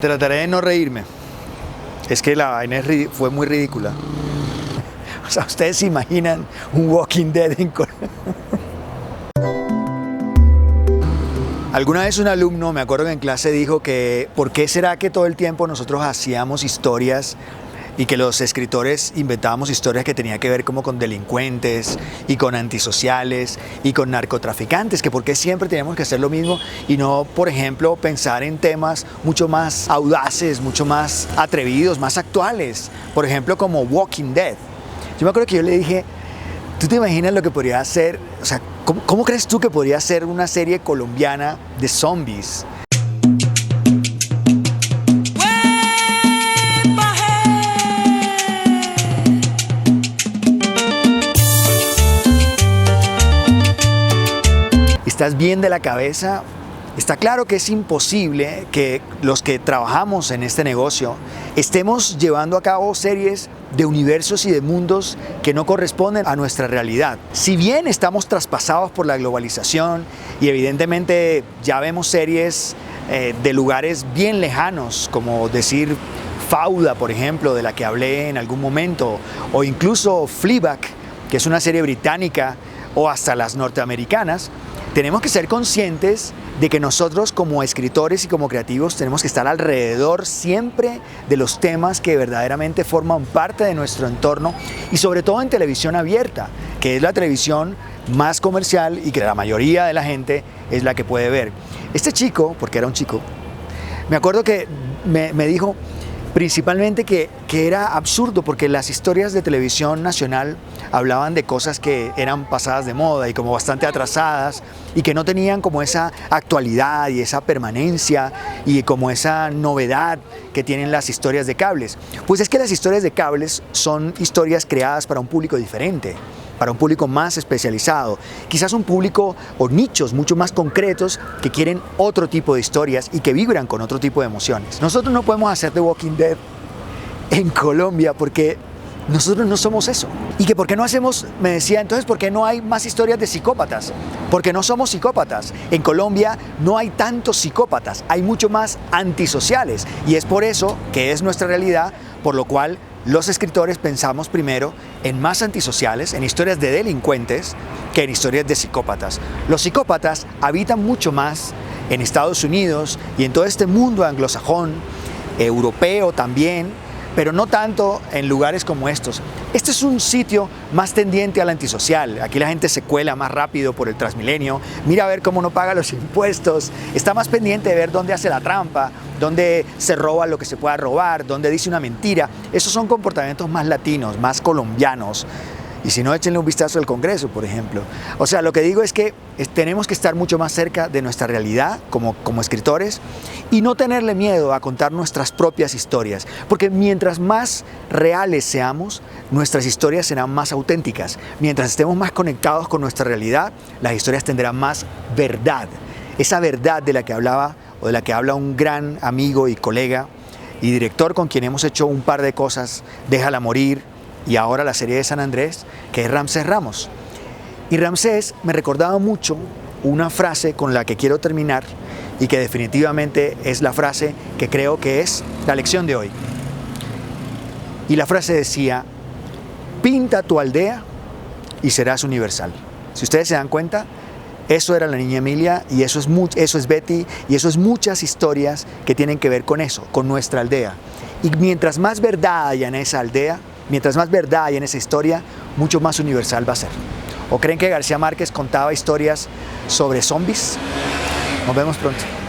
Trataré de no reírme. Es que la vaina fue muy ridícula. O sea, ¿ustedes se imaginan un Walking Dead en Colombia? Alguna vez un alumno, me acuerdo que en clase dijo que ¿por qué será que todo el tiempo nosotros hacíamos historias y que los escritores inventábamos historias que tenían que ver como con delincuentes y con antisociales y con narcotraficantes? Que por qué siempre teníamos que hacer lo mismo y no, por ejemplo, pensar en temas mucho más audaces, mucho más atrevidos, más actuales, por ejemplo como Walking Dead. Yo me acuerdo que yo le dije, ¿tú te imaginas lo que podría ser? O sea, ¿cómo crees tú que podría ser una serie colombiana de zombies? ¿Estás bien de la cabeza? Está claro que es imposible que los que trabajamos en este negocio estemos llevando a cabo series de universos y de mundos que no corresponden a nuestra realidad. Si bien estamos traspasados por la globalización y evidentemente ya vemos series de lugares bien lejanos, como decir Fauda, por ejemplo, de la que hablé en algún momento, o incluso Fleabag, que es una serie británica, o hasta las norteamericanas, tenemos que ser conscientes de que nosotros como escritores y como creativos tenemos que estar alrededor siempre de los temas que verdaderamente forman parte de nuestro entorno y sobre todo en televisión abierta, que es la televisión más comercial y que la mayoría de la gente es la que puede ver. Este chico, porque era un chico, me acuerdo que me dijo principalmente que era absurdo porque las historias de televisión nacional hablaban de cosas que eran pasadas de moda y como bastante atrasadas y que no tenían como esa actualidad y esa permanencia y como esa novedad que tienen las historias de cables. Pues es que las historias de cables son historias creadas para un público diferente, para un público más especializado, quizás un público o nichos mucho más concretos que quieren otro tipo de historias y que vibran con otro tipo de emociones. Nosotros no podemos hacer The Walking Dead en Colombia porque nosotros no somos eso. Y que por qué no hacemos, me decía, entonces ¿por qué no hay más historias de psicópatas? Porque no somos psicópatas. En Colombia no hay tantos psicópatas, hay mucho más antisociales. Y es por eso que es nuestra realidad, por lo cual los escritores pensamos primero en más antisociales, en historias de delincuentes, que en historias de psicópatas. Los psicópatas habitan mucho más en Estados Unidos y en todo este mundo anglosajón, europeo también, pero no tanto en lugares como estos. Este es un sitio más tendiente al antisocial. Aquí la gente se cuela más rápido por el Transmilenio, mira a ver cómo no paga los impuestos, está más pendiente de ver dónde hace la trampa, dónde se roba lo que se pueda robar, dónde dice una mentira. Esos son comportamientos más latinos, más colombianos. Y si no, échenle un vistazo al Congreso, por ejemplo. O sea, lo que digo es que tenemos que estar mucho más cerca de nuestra realidad como escritores y no tenerle miedo a contar nuestras propias historias. Porque mientras más reales seamos, nuestras historias serán más auténticas. Mientras estemos más conectados con nuestra realidad, las historias tendrán más verdad. Esa verdad de la que hablaba o de la que habla un gran amigo y colega y director con quien hemos hecho un par de cosas, Déjala morir, y ahora la serie de San Andrés, que es Ramsés Ramos. Y Ramsés me recordaba mucho una frase con la que quiero terminar y que definitivamente es la frase que creo que es la lección de hoy. Y la frase decía, pinta tu aldea y serás universal. Si ustedes se dan cuenta, eso era la niña Emilia y eso es Betty y eso es muchas historias que tienen que ver con eso, con nuestra aldea. Y mientras más verdad haya en esa aldea, mientras más verdad hay en esa historia, mucho más universal va a ser. ¿O creen que García Márquez contaba historias sobre zombies? Nos vemos pronto.